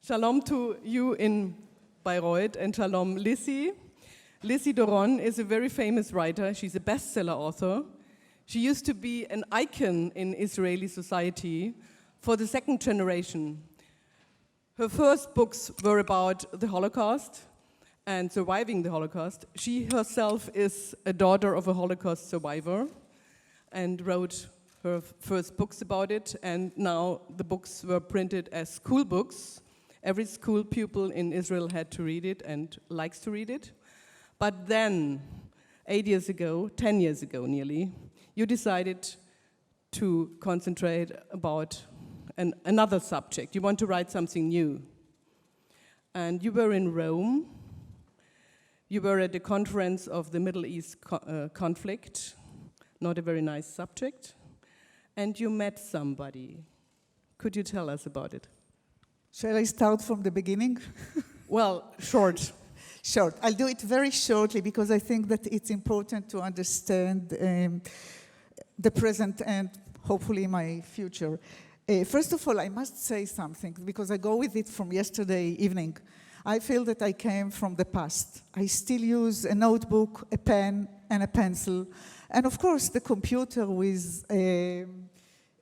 Shalom to you in Bayreuth and shalom Lizzie. Lizzie Doron is a very famous writer. She's a bestseller author. She used to be an icon in Israeli society for the second generation. Her first books were about the Holocaust and surviving the Holocaust. She herself is a daughter of a Holocaust survivor and wrote her first books about it, and now the books were printed as school books. Every school pupil in Israel had to read it and likes to read it. But then, 8 years ago, 10 years ago nearly, you decided to concentrate about another subject. You want to write something new. And you were in Rome. You were at the conference of the Middle East conflict, not a very nice subject. And you met somebody. Could you tell us about it? Shall I start from the beginning? Well, short. Short. I'll do it very shortly because I think that it's important to understand the present and hopefully my future. First of all, I must say something because I go with it from yesterday evening. I feel that I came from the past. I still use a notebook, a pen, and a pencil, and of course the computer with,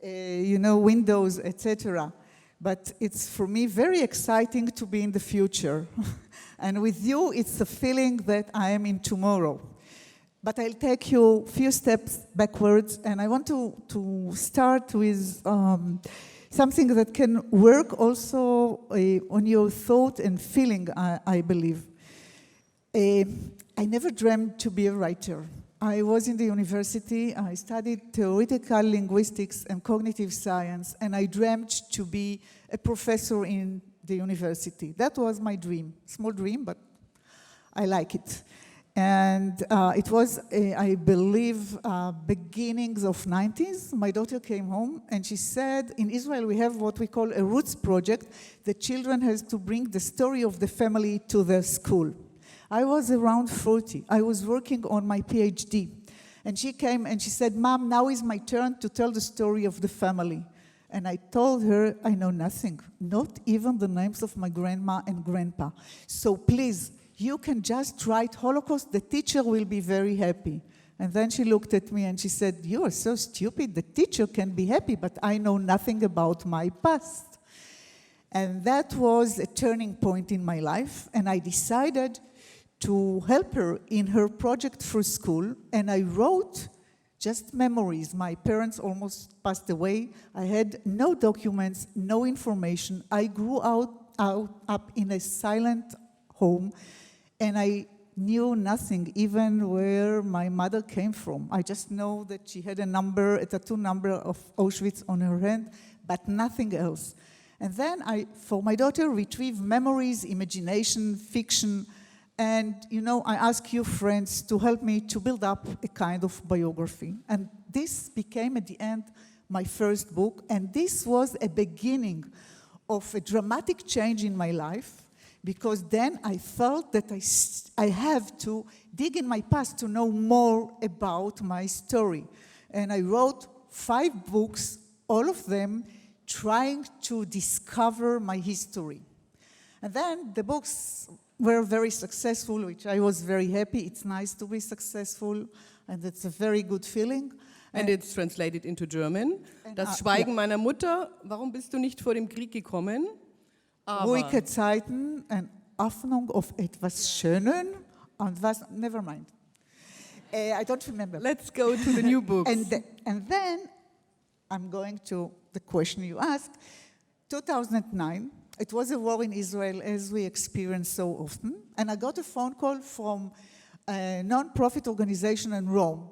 Windows, etc. But it's, for me, very exciting to be in the future. And with you, it's a feeling that I am in tomorrow. But I'll take you a few steps backwards, and I want to start with something that can work also on your thought and feeling, I believe. I never dreamed to be a writer. I was in the university, I studied theoretical linguistics and cognitive science, and I dreamed to be a professor in the university. That was my dream. Small dream, but I like it. And it was, I believe, beginnings of 90s. My daughter came home and she said, in Israel we have what we call a roots project. The children have to bring the story of the family to the school. I was around 40. I was working on my PhD. And she came and she said, Mom, now is my turn to tell the story of the family. And I told her, I know nothing, not even the names of my grandma and grandpa. So please, you can just write Holocaust, the teacher will be very happy. And then she looked at me and she said, you are so stupid, the teacher can be happy, but I know nothing about my past. And that was a turning point in my life, and I decided to help her in her project for school, and I wrote just memories. My parents almost passed away. I had no documents, no information. I grew up in a silent home, and I knew nothing, even where my mother came from. I just know that she had a tattoo number of Auschwitz on her hand, but nothing else. And then I, for my daughter, retrieved memories, imagination, fiction, and, I asked you friends to help me to build up a kind of biography. And this became, at the end, my first book. And this was a beginning of a dramatic change in my life, because then I felt that I have to dig in my past to know more about my story. And I wrote 5 books, all of them trying to discover my history. And then the books were very successful, which I was very happy. It's nice to be successful, and it's a very good feeling. And it's translated into German. Das Schweigen meiner Mutter, warum bist du nicht vor dem Krieg gekommen? Ruhige Zeiten und Hoffnung auf etwas Schönen und was, never mind. I don't remember. Let's go to the new books. And then I'm going to the question you asked. 2009, it was a war in Israel, as we experience so often, and I got a phone call from a non-profit organization in Rome,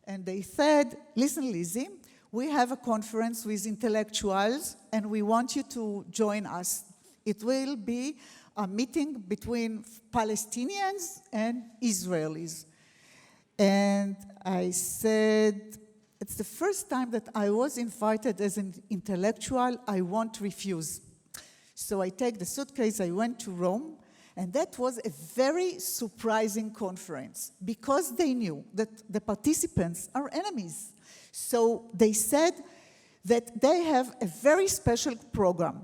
and they said, listen, Lizzie, we have a conference with intellectuals, and we want you to join us. It will be a meeting between Palestinians and Israelis. And I said, it's the first time that I was invited as an intellectual, I won't refuse. So I take the suitcase, I went to Rome, and that was a very surprising conference because they knew that the participants are enemies. So they said that they have a very special program.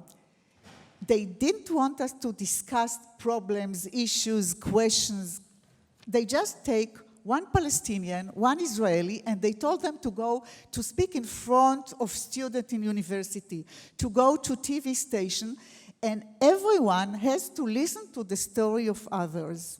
they didn't want us to discuss problems, issues, questions. They just take one Palestinian, one Israeli, and they told them to go to speak in front of students in university, to go to TV station, and everyone has to listen to the story of others.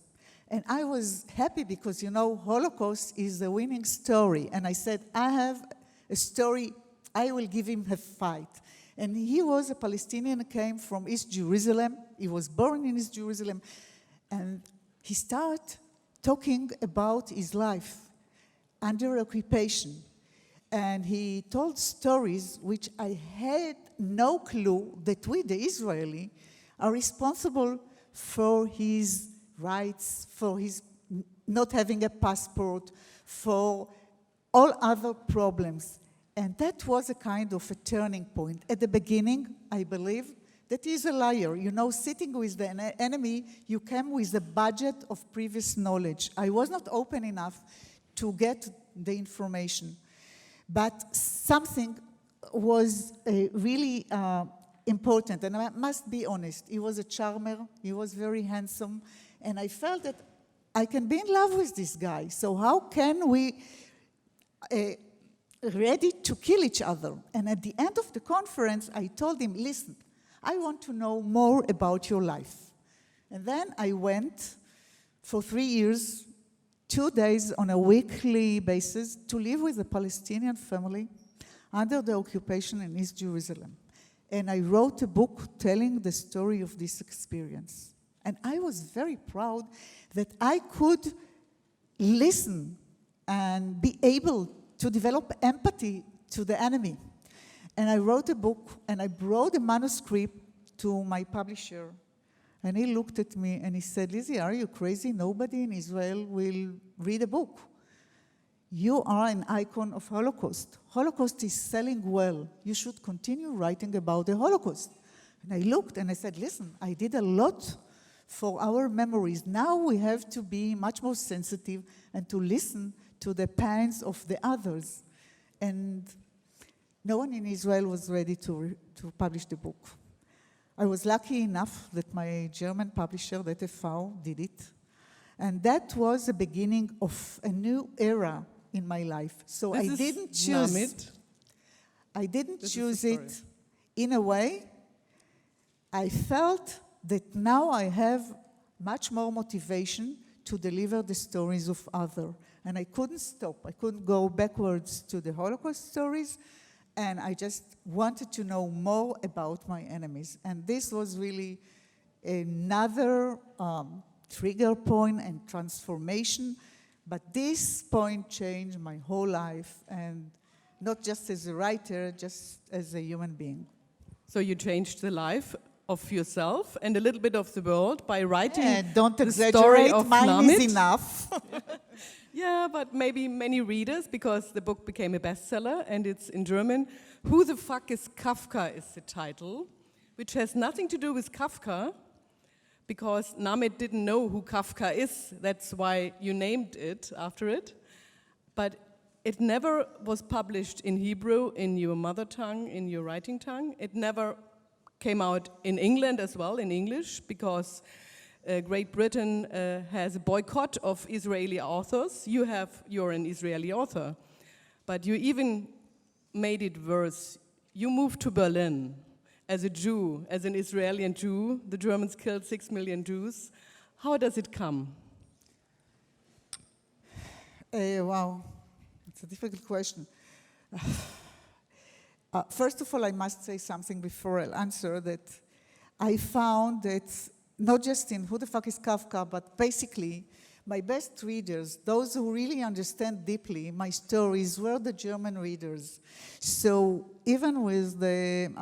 And I was happy because, you know, Holocaust is a winning story. And I said, I have a story, I will give him a fight. And he was a Palestinian, came from East Jerusalem. He was born in East Jerusalem. And he started talking about his life under occupation. And he told stories which I had no clue that we, the Israeli, are responsible for his rights, for his not having a passport, for all other problems. And that was a kind of a turning point. At the beginning, I believe that he's a liar. You know, sitting with the enemy, you came with a budget of previous knowledge. I was not open enough to get the information. But something was really important, and I must be honest. He was a charmer, he was very handsome, and I felt that I can be in love with this guy. So how can we ready to kill each other? And at the end of the conference, I told him, listen, I want to know more about your life. And then I went for 3 years, 2 days on a weekly basis, to live with a Palestinian family under the occupation in East Jerusalem. And I wrote a book telling the story of this experience. And I was very proud that I could listen and be able to develop empathy to the enemy. And I wrote a book, and I brought a manuscript to my publisher. And he looked at me and he said, Lizzie, are you crazy? Nobody in Israel will read a book. You are an icon of Holocaust. Holocaust is selling well. You should continue writing about the Holocaust. And I looked and I said, listen, I did a lot for our memories. Now we have to be much more sensitive and to listen to the pains of the others. And no one in Israel was ready to publish the book. I was lucky enough that my German publisher, the TV, did it. And that was the beginning of a new era in my life. So I didn't choose it in a way. I felt that now I have much more motivation to deliver the stories of others. And I couldn't stop. I couldn't go backwards to the Holocaust stories. And I just wanted to know more about my enemies. And this was really another trigger point and transformation. But this point changed my whole life, and not just as a writer, just as a human being. So you changed the life of yourself and a little bit of the world by writing don't the exaggerate, story of mine Namit. is enough. Yeah, but maybe many readers, because the book became a bestseller and it's in German. Who the Fuck is Kafka is the title, which has nothing to do with Kafka, because Namit didn't know who Kafka is. That's why you named it after it. But it never was published in Hebrew, in your mother tongue, in your writing tongue. It never came out in England as well, in English, because Great Britain has a boycott of Israeli authors. You're an Israeli author, but you even made it worse. You moved to Berlin as a Jew, as an Israeli Jew. The Germans killed 6 million Jews. How does it come? Wow, it's a difficult question. First of all, I must say something before I'll answer, that I found that not just in Who the Fuck is Kafka, but basically my best readers, those who really understand deeply my stories, were the German readers. So even with the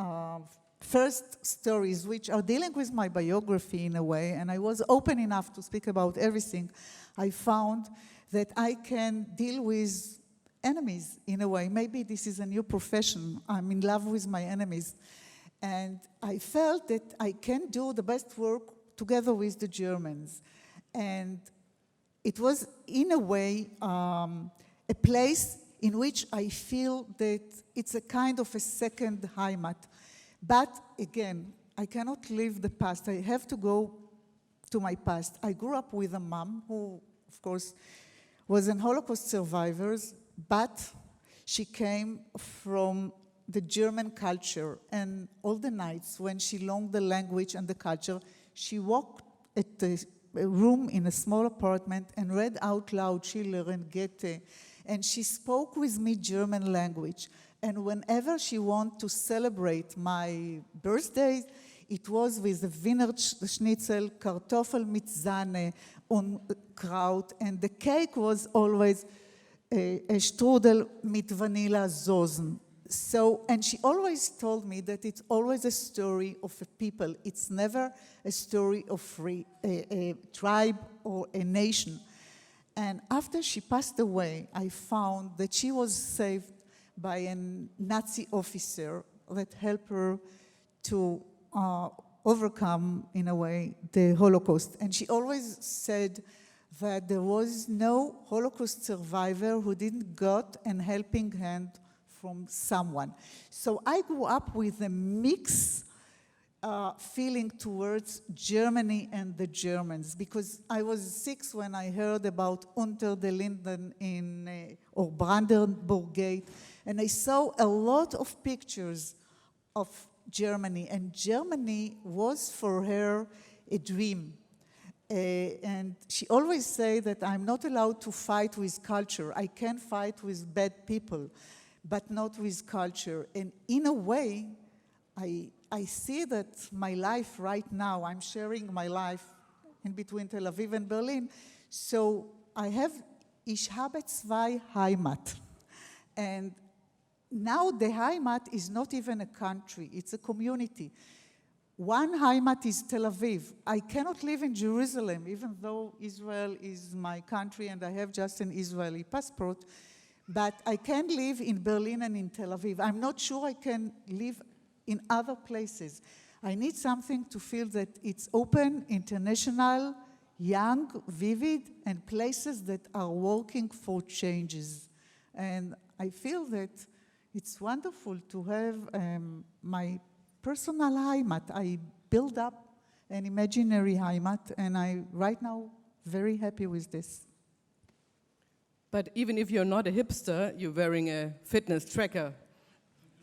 first stories, which are dealing with my biography in a way, and I was open enough to speak about everything, I found that I can deal with enemies in a way. Maybe this is a new profession. I'm in love with my enemies. And I felt that I can do the best work together with the Germans. And it was, in a way, a place in which I feel that it's a kind of a second Heimat. But again, I cannot leave the past. I have to go to my past. I grew up with a mom who, of course, was an Holocaust survivor, but she came from the German culture, and all the nights when she learned the language and the culture, she walked at a room in a small apartment and read out loud Schiller and Goethe, and she spoke with me German language. And whenever she wanted to celebrate my birthday, it was with a Wiener Schnitzel, Kartoffel mit Sahne, und Kraut, and the cake was always a strudel mit vanilla Soßen. So, and she always told me that it's always a story of a people. It's never a story of a tribe or a nation. And after she passed away, I found that she was saved by a Nazi officer that helped her to overcome, in a way, the Holocaust. And she always said that there was no Holocaust survivor who didn't got a helping hand from someone. So I grew up with a mixed feeling towards Germany and the Germans, because I was 6 when I heard about Unter den Linden or Brandenburg Gate, and I saw a lot of pictures of Germany, and Germany was for her a dream. And she always said that I'm not allowed to fight with culture. I can fight with bad people, but not with culture. And in a way, I see that my life right now, I'm sharing my life in between Tel Aviv and Berlin. So I have Ich habe zwei Heimat. And now the Heimat is not even a country, it's a community. One Heimat is Tel Aviv. I cannot live in Jerusalem, even though Israel is my country and I have just an Israeli passport. But I can live in Berlin and in Tel Aviv. I'm not sure I can live in other places. I need something to feel that it's open, international, young, vivid, and places that are working for changes. And I feel that it's wonderful to have my personal Heimat. I build up an imaginary Heimat, and I right now very happy with this. But even if you're not a hipster, you're wearing a fitness tracker.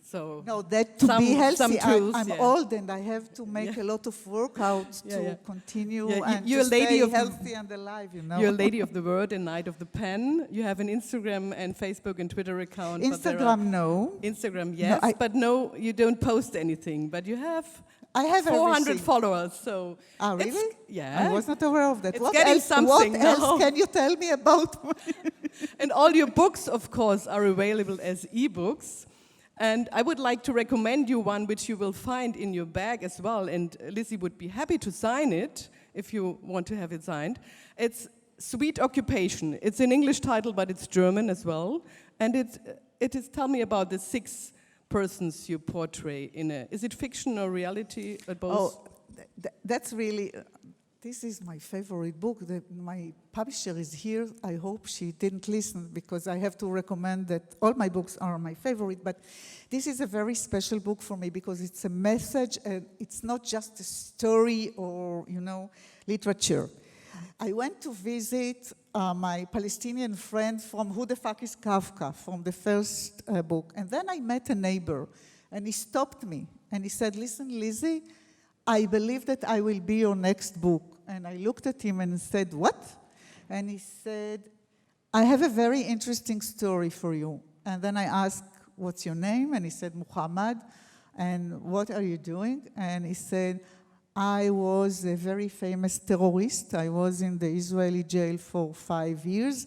So no, that to be healthy, I'm yeah. old and I have to make a lot of workouts to continue and you're to a lady stay healthy and alive, you know. You're a lady of the word and Knight of the pen. You have an Instagram and Facebook and Twitter account. Instagram, no. Instagram, yes, no, but no, you don't post anything. But you have, I have 400 everything. Followers, so... Ah, really? Yeah. I was not aware of that. It's getting something what now. else can you tell me about? And all your books, of course, are available as e-books. And I would like to recommend you one which you will find in your bag as well, and Lizzie would be happy to sign it if you want to have it signed. It's Sweet Occupation. It's an English title, but it's German as well. And it is, tell me about the 6 persons you portray in a, is it fiction or reality, or both? Oh, that's really, this is my favorite book. My publisher is here. I hope she didn't listen because I have to recommend that all my books are my favorite, but this is a very special book for me because it's a message and it's not just a story or, you know, literature. I went to visit my Palestinian friend from Who the Fuck is Kafka, from the first book, and then I met a neighbor and he stopped me and he said, listen, Lizzie, I believe that I will be your next book. And I looked at him and said, what? And he said, I have a very interesting story for you. And then I asked, what's your name? And he said, Muhammad. And what are you doing? And he said, I was a very famous terrorist. I was in the Israeli jail for 5 years.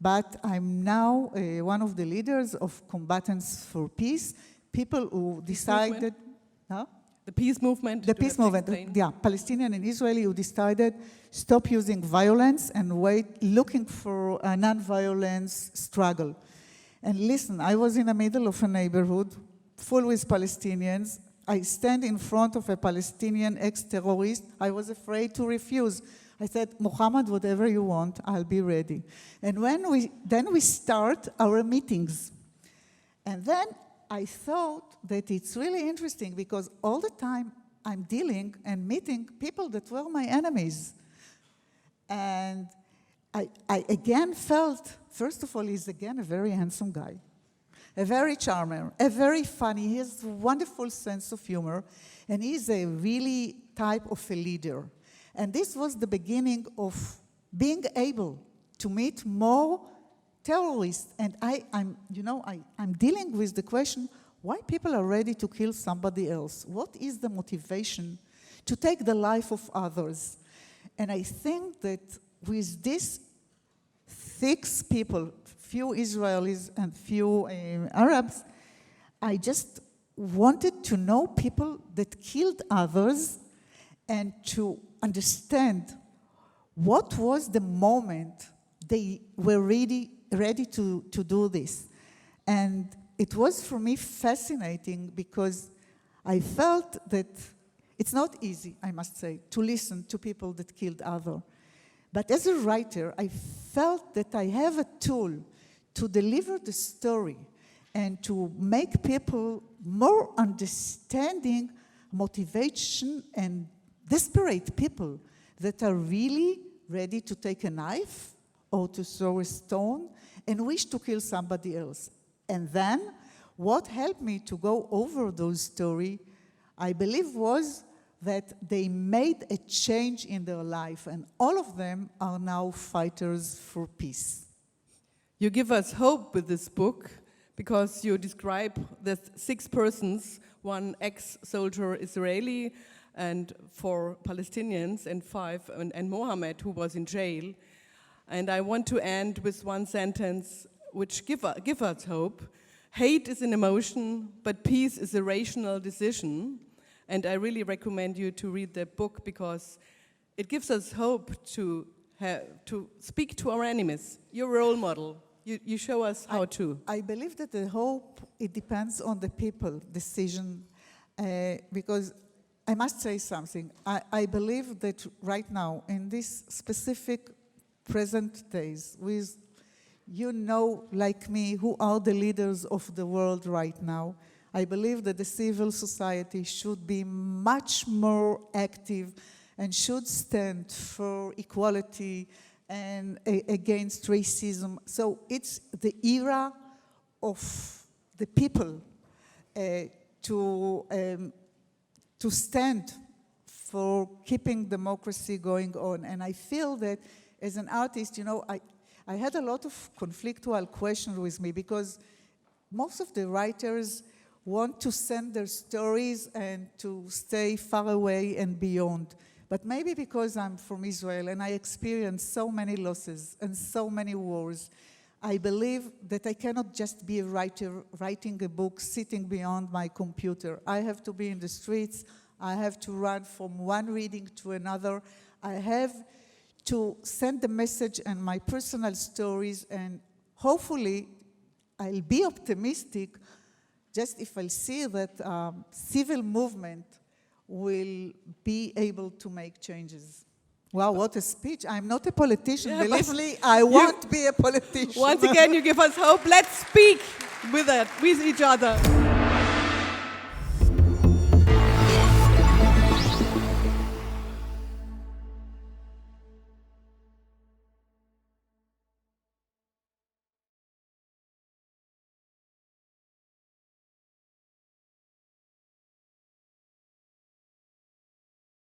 But I'm now one of the leaders of Combatants for Peace, people who decided... Huh? The peace movement? The peace movement, yeah, Palestinian and Israeli who decided stop using violence and looking for a non-violence struggle. And listen, I was in the middle of a neighborhood full with Palestinians. I stand in front of a Palestinian ex-terrorist. I was afraid to refuse. I said, Muhammad, whatever you want, I'll be ready. And then we start our meetings. And then I thought that it's really interesting because all the time I'm dealing and meeting people that were my enemies. And I again felt, first of all, he's again a very handsome guy, a very charmer, a very funny. He has a wonderful sense of humor, and he's a really type of a leader. And this was the beginning of being able to meet more terrorists. And I'm dealing with the question, why people are ready to kill somebody else? What is the motivation to take the life of others? And I think that with these 6 people, few Israelis and few Arabs, I just wanted to know people that killed others and to understand what was the moment they were ready to do this. And it was for me fascinating because I felt that it's not easy, I must say, to listen to people that killed others. But as a writer, I felt that I have a tool to deliver the story and to make people more understanding motivation and desperate people that are really ready to take a knife or to throw a stone and wish to kill somebody else. And then what helped me to go over those stories, I believe, was that they made a change in their life, and all of them are now fighters for peace. You give us hope with this book because you describe the 6 persons, 1 ex-soldier Israeli and 4 Palestinians and 5, and Mohammed, who was in jail. And I want to end with 1 sentence which give us hope. Hate is an emotion, but peace is a rational decision. And I really recommend you to read the book because it gives us hope to speak to our enemies. You're a role model. You show us how to. I believe that the hope, it depends on the people decision, because I must say something. I believe that right now, in this specific present days, with like me, who are the leaders of the world right now, I believe that the civil society should be much more active and should stand for equality and against racism. So it's the era of the people to stand for keeping democracy going on. And I feel that as an artist, I had a lot of conflictual questions with me because most of the writers want to send their stories and to stay far away and beyond. But maybe because I'm from Israel and I experienced so many losses and so many wars, I believe that I cannot just be a writer writing a book sitting beyond my computer. I have to be in the streets. I have to run from one reading to another. I have to send the message and my personal stories, and hopefully I'll be optimistic just if I see that civil movement will be able to make changes. Wow, what a speech. I'm not a politician. Yeah, believe me, I won't be a politician. Once again, you give us hope. Let's speak with each other.